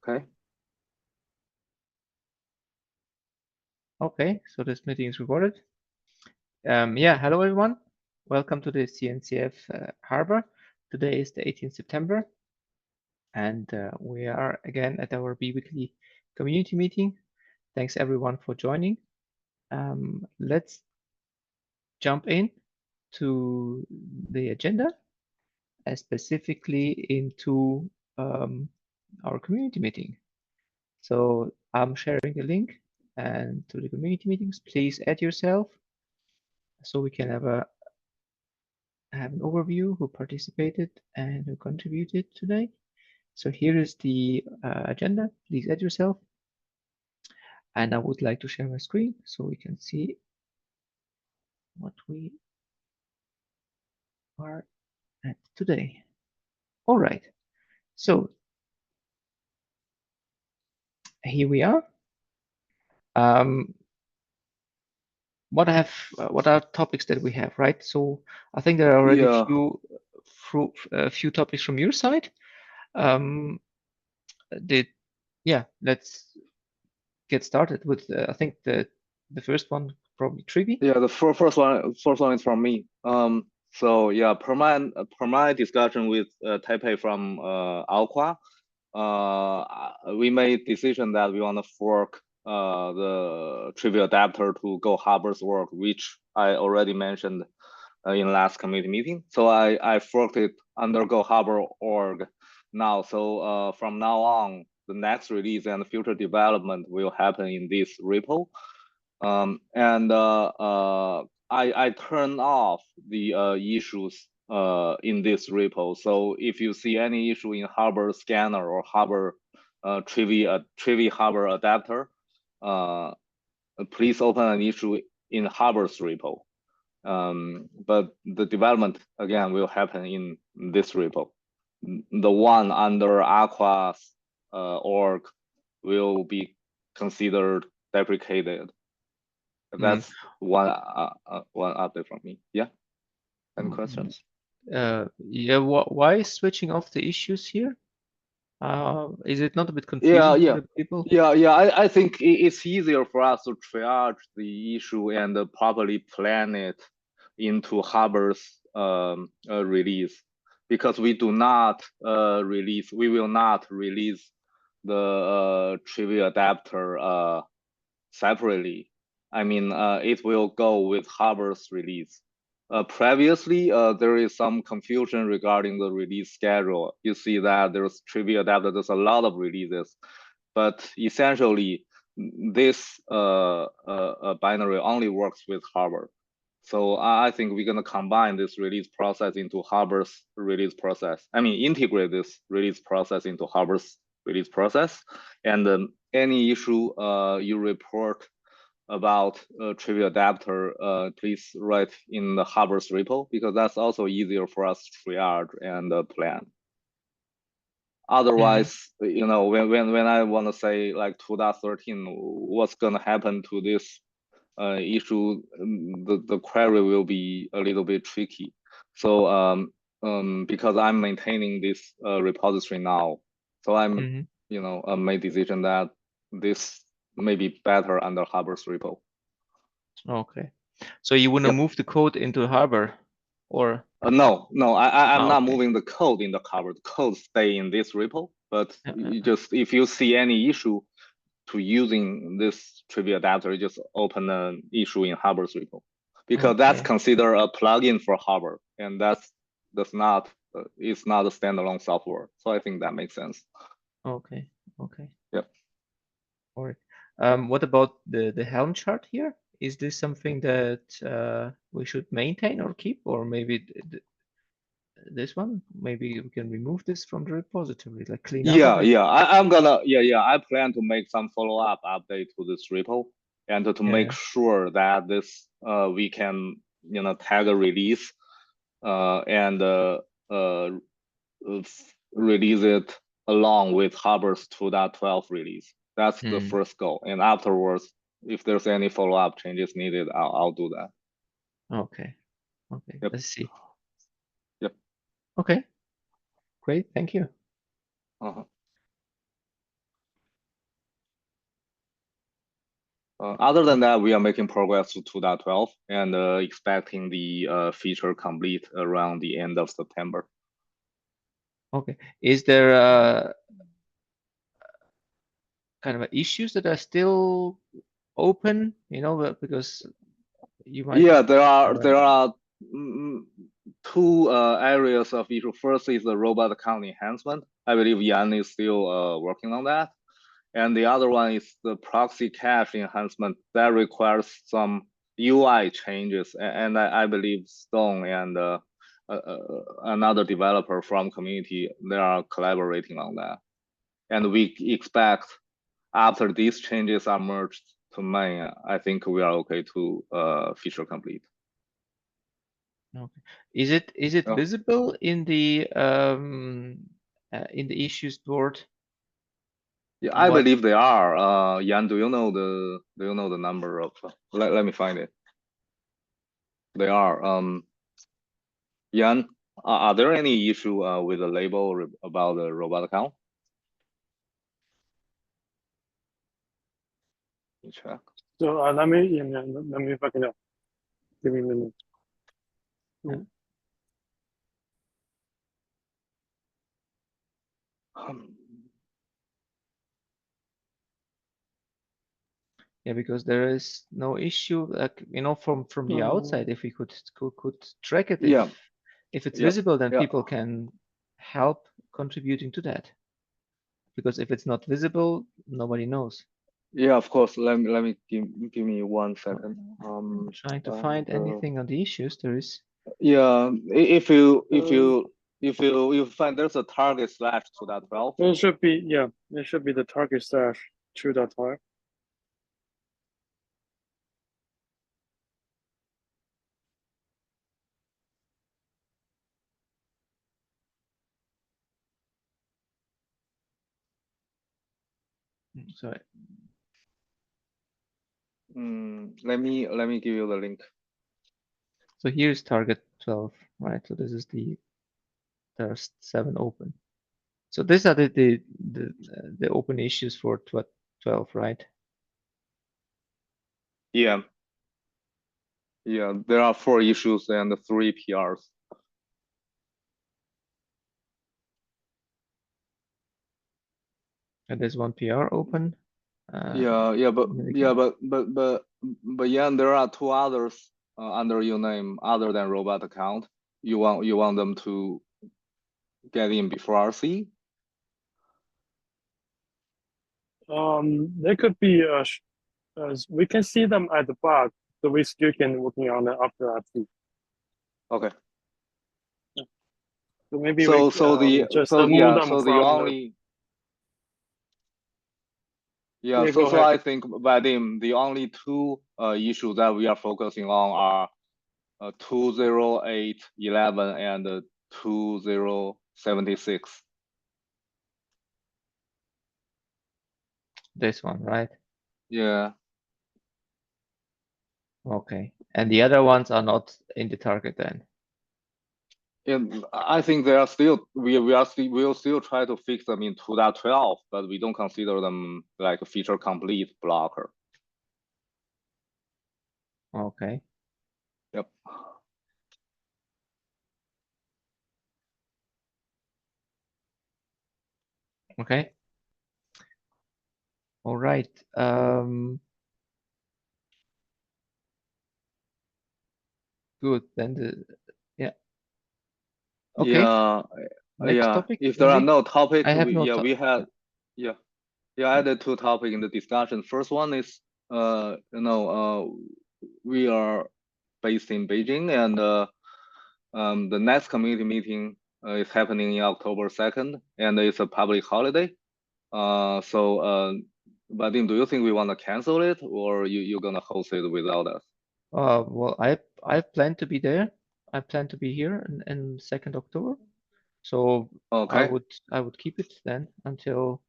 Okay. Okay, so this meeting is recorded. Yeah, hello everyone. Welcome to the CNCF Harbor. Today is the 18th September, and we are again at our bi-weekly community meeting. Thanks everyone for joining. Let's jump in to the agenda, specifically into our community meeting. So I'm sharing a link and to the community meetings. Please add yourself so we can have an overview who participated and who contributed today. So here is the agenda. Please add yourself. And I would like to share my screen so we can see what we are at today. All right. So here we are. What are topics that we have, right? So I think there are already a few topics from your side. Let's get started with I think the first one probably Trivi. Yeah, the first one is from me. So yeah, per my discussion with Taipei from Alqua, we made decision that we want to fork the trivial adapter to Go Harbor's work, which I already mentioned in last committee meeting. So I forked it under Go Harbor org now. So from now on, the next release and future development will happen in this repo. I turn off the issues in this repo. So if you see any issue in Harbor scanner or Harbor Trivi Harbor adapter, please open an issue in Harbor's repo. But the development again will happen in this repo. The one under Aqua's org will be considered deprecated. That's one update from me. Yeah. Any questions? Yeah. Why switching off the issues here? Is it not a bit confusing Yeah, for the people? I think it's easier for us to triage the issue and properly plan it into Harbor's release, because we will not release the trivial adapter separately. I mean, it will go with Harbor's release. Previously, there is some confusion regarding the release schedule. You see that there's trivial adapter, there's a lot of releases, but essentially this binary only works with Harbor. So I think we're gonna combine this release process into Harbor's release process. I mean, integrate this release process into Harbor's release process. And any issue you report about trivial adapter, please write in the Harbor's repo, because that's also easier for us to triage and plan. Otherwise, you know, when I want to say like 2.13, what's gonna happen to this issue, the query will be a little bit tricky. So because I'm maintaining this repository now, so I'm made decision that this may be better under Harbor's repo. Okay, so you want to move the code into Harbor, or no, I'm not moving the code in the Harbor. The code stay in this repo, but you just, if you see any issue to using this trivial adapter, you just open an issue in Harbor's repo, because that's considered a plugin for Harbor, and it's not a standalone software. So I think that makes sense. Okay. Yep. All right. What about the Helm chart here? Is this something that we should maintain or keep, or maybe this one? Maybe we can remove this from the repository, like clean up. I plan to make some follow-up update to this repo, and to make sure that this we can tag a release and release it along with Harbor's 2.12 release. That's the first goal, and afterwards, if there's any follow-up changes needed, I'll do that. Okay. Yep. Let's see. Yep. Okay. Great. Thank you. Other than that, we are making progress to 2.12 and expecting the feature complete around the end of September. Okay. Is there kind of issues that are still open? You know, because you might. Yeah, there are two areas of issue. First is the robot account enhancement. I believe Yan is still working on that. And the other one is the proxy cache enhancement that requires some UI changes. And I believe Stone and another developer from community, they are collaborating on that. And we expect after these changes are merged to main, I think we are okay to feature complete. Okay. Is it visible in the issues board? Yeah, I believe they are. Yan, do you know the number of? Let me find it. They are. Yan, are there any issue with the label about the robot account? Let me check. So let me back it up. Give me a minute. Yeah, because there is no issue, like, you know, from the outside. If we could track it, if it's visible, then people can help contributing to that. Because if it's not visible, nobody knows. Yeah, of course. Let me give me 1 second. I'm trying to find anything on the issues. There is. Yeah, if you find there's a target slash 2.12. It should be, yeah, it should be the target slash 2.12. Sorry. Let me give you the link. So here's target 12, right? So this is there's 7 open. So these are the open issues for 12, right? Yeah. Yeah, there are 4 issues and 3 PRs. And there's 1 PR open. But yeah, there are 2 others under your name other than robot account. You want them to get in before RC? There could be we can see them at the bug, so we still can working on it after RC. Okay. So maybe so we just so move yeah them so from the only yeah, yeah, so I think Vadim, the only 2 issues that we are focusing on are 20811 and 2076. This one, right? Yeah. Okay. And the other ones are not in the target then. And I think they are still we'll still try to fix them in 2.12, but we don't consider them like a feature complete blocker. Okay. Yep. Okay. All right. Good. Then yeah. Okay. Yeah. Next topic. If there are no topics, I have I added 2 topics in the discussion. First one is we are based in Beijing, and the next community meeting is happening in October 2nd, and it's a public holiday. Vadim, do you think we want to cancel it, or you're gonna host it without us? Well, I plan to be there. I plan to be here in 2nd October. So okay. I would keep it then until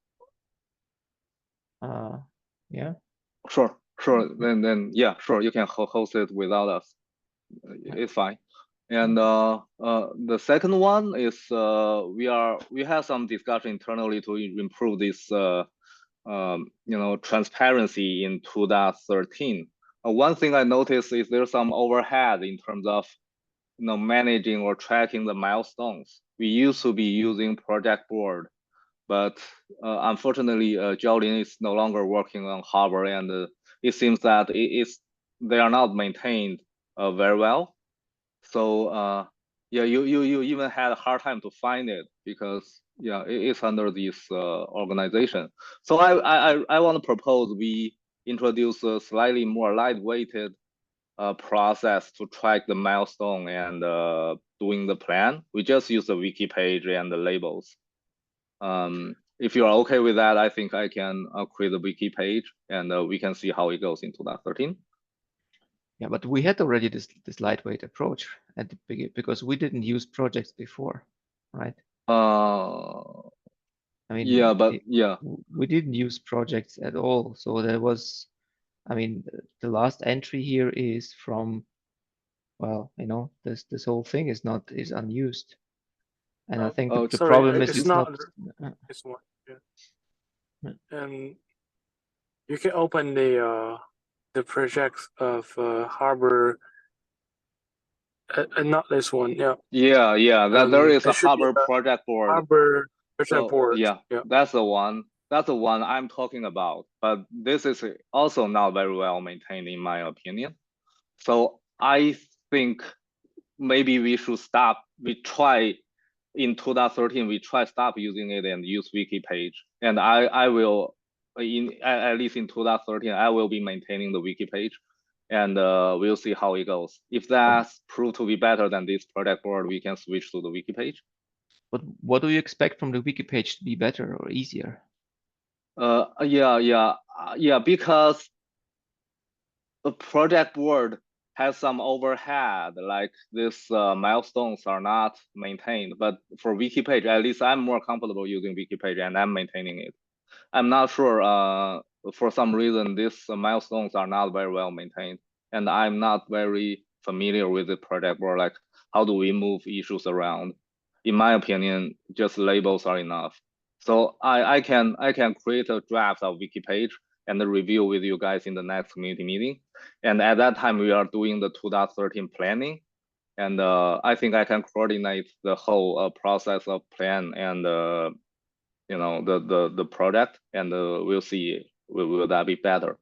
yeah. Sure. Then yeah, sure, you can host it without us. It's fine. And the second one is we have some discussion internally to improve this transparency in 2.13. One thing I noticed is there's some overhead in terms of managing or tracking the milestones. We used to be using project board, but unfortunately, Jiaolin is no longer working on Harbor, and it seems that they are not maintained very well. So yeah, you even had a hard time to find it because yeah, it's under this organization. So I want to propose we introduce a slightly more lightweighted process to track the milestone and doing the plan. We just use the wiki page and the labels. If you are okay with that, I think I can create a wiki page and we can see how it goes in 2013. Yeah, but we had already this lightweight approach at the beginning because we didn't use projects before, right? I mean, yeah, but yeah, we didn't use projects at all. So there was, I mean, the last entry here is from, well, this whole thing is unused, and I think the sorry, problem is it's not this one. Yeah. And you can open the projects of Harbor, and not this one. Yeah. Yeah. There is a Harbor project board. Harbor project board. Yeah, that's the one. That's the one I'm talking about. But this is also not very well maintained, in my opinion. So I think maybe we should stop. We try in 2013. We try stop using it and use wiki page. And I will, at least in 2013, I will be maintaining the wiki page, and we'll see how it goes. If that's proved to be better than this project board, we can switch to the wiki page. But what do you expect from the wiki page to be better or easier? Yeah, because the project board has some overhead, like these milestones are not maintained. But for wiki page, at least I'm more comfortable using wiki page and I'm maintaining it. I'm not sure, for some reason, these milestones are not very well maintained. And I'm not very familiar with the project board, like how do we move issues around? In my opinion, just labels are enough. So I can create a draft of wiki page and review with you guys in the next community meeting. And at that time, we are doing the 2013 planning. And I think I can coordinate the whole process of plan and the product, and we'll see will that be better,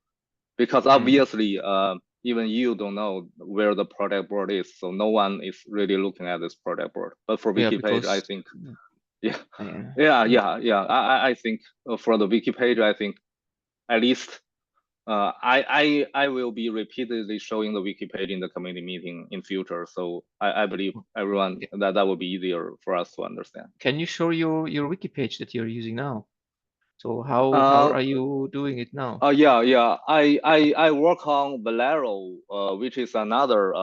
because obviously even you don't know where the product board is, so no one is really looking at this product board. But for wiki page, I think I think for the wiki page, I think at least I will be repeatedly showing the wiki page in the community meeting in future. So I believe everyone that will be easier for us to understand. Can you show your wiki page that you're using now? So how are you doing it now? Yeah. I work on Valero, which is another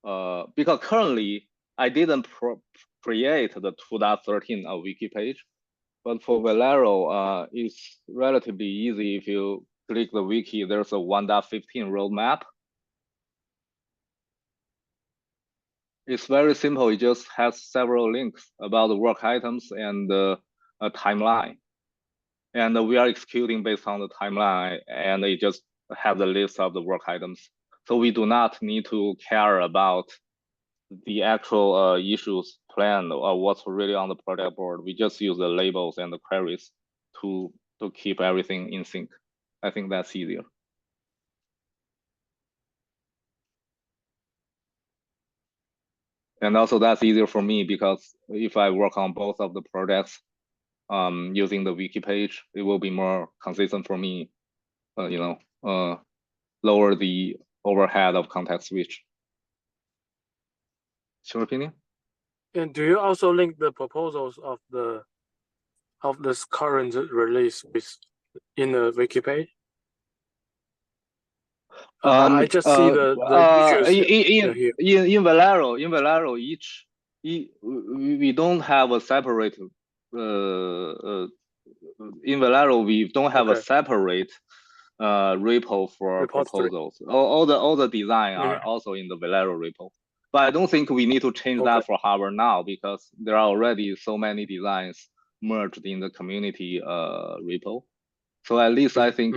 because currently I didn't create the 2013 wiki page. But for Valero, it's relatively easy. If you click the wiki, there's a 1.15 roadmap. It's very simple. It just has several links about the work items and a timeline. And we are executing based on the timeline, and it just have the list of the work items. So we do not need to care about the actual issues plan or what's really on the project board. We just use the labels and the queries to keep everything in sync. I think that's easier. And also that's easier for me because if I work on both of the projects using the wiki page, it will be more consistent for me, lower the overhead of context switch. Your opinion? And do you also link the proposals of this current release in the wiki page? I just see the features in Valero. In Valero, we don't have a separate. In Valero, we don't have a separate repo for proposals. All the design are also in the Valero repo. But I don't think we need to change that for Harbor now, because there are already so many designs merged in the community repo. So at least I think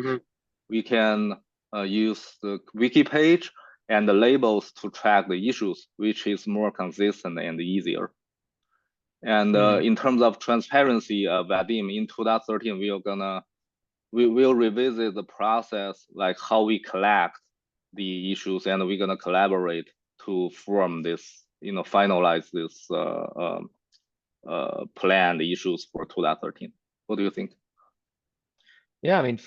we can use the wiki page and the labels to track the issues, which is more consistent and easier. And in terms of transparency, Vadim, in 2013, we will revisit the process, like how we collect the issues, and we're gonna collaborate to form this, finalize this planned issues for 2013. What do you think? Yeah, I mean,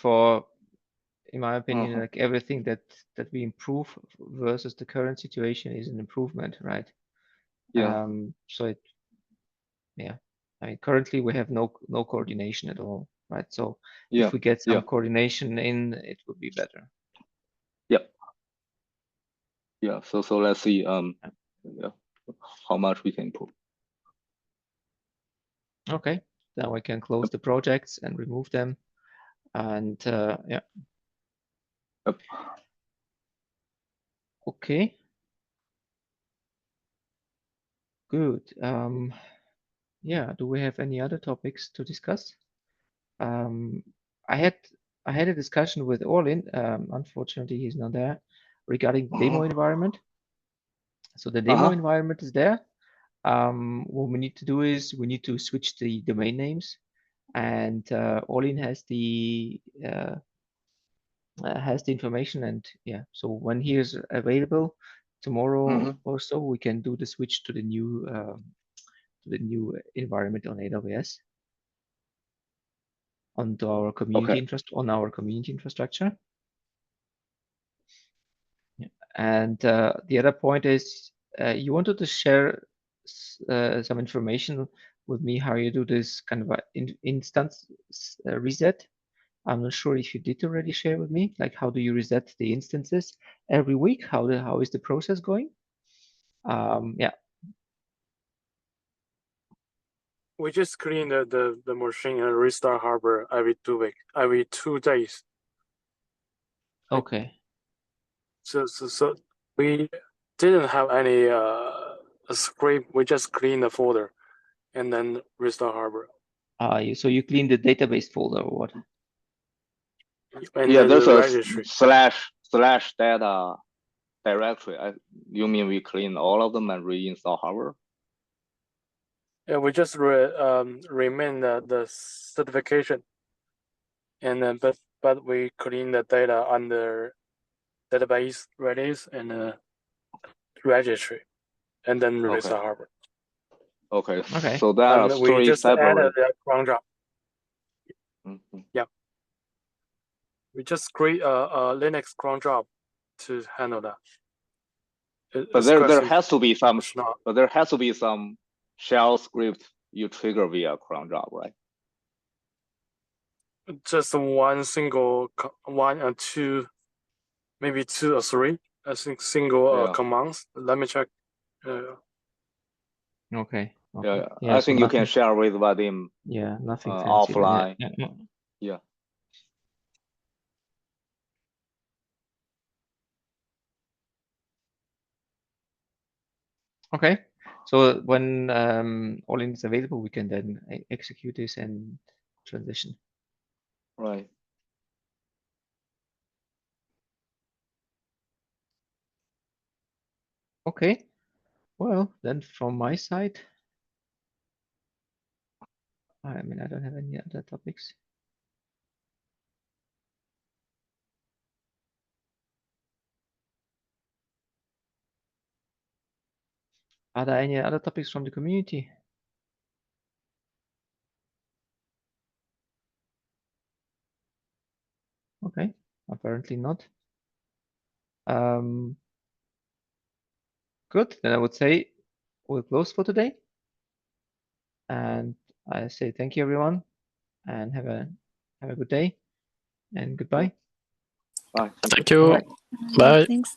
in my opinion, like everything that we improve versus the current situation is an improvement, right? Yeah. So yeah, I mean, currently we have no coordination at all, right? So if we get some coordination in, it would be better. Yeah. So let's see how much we can improve. Okay, then we can close the projects and remove them, and yeah. Okay. Good. Yeah. Do we have any other topics to discuss? I had a discussion with Orlin. Unfortunately, he's not there, regarding the demo environment. So the demo environment is there. What we need to do is we need to switch the domain names, and Orlin has the information, and yeah. So when he is available tomorrow or so, we can do the switch to the new environment on AWS. Onto our community on our community infrastructure. Yeah. And the other point is you wanted to share some information with me how you do this kind of instance reset. I'm not sure if you did already share with me, like how do you reset the instances every week? How is the process going? Yeah. We just clean the machine and restart Harbor every 2 days. Okay. So we didn't have any a script. We just clean the folder and then restart Harbor. So you clean the database folder or what? And yeah, there's a registry. // data directory. You mean we clean all of them and reinstall Harbor? Yeah, we just remain the certification, and then but we clean the data under database release and registry, and then restart Harbor. Okay. So there are we just separate. added a cron job. Yeah. We just create a Linux cron job to handle that. But there has to be some. But there has to be some shell script you trigger via cron job, right? Just one single, one or two, maybe 2 or 3. I think single commands. Let me check. Okay. Yeah, I think you can share with Vadim. Yeah, nothing fancy. Offline. Yeah. Okay. So when Orlin is available, we can then execute this and transition. Right. Okay. Well, then from my side, I mean, I don't have any other topics. Are there any other topics from the community? Okay, apparently not. Good, then I would say we'll close for today. And I say thank you, everyone, and have a good day, and goodbye. Bye. Thank you. Bye. Thanks.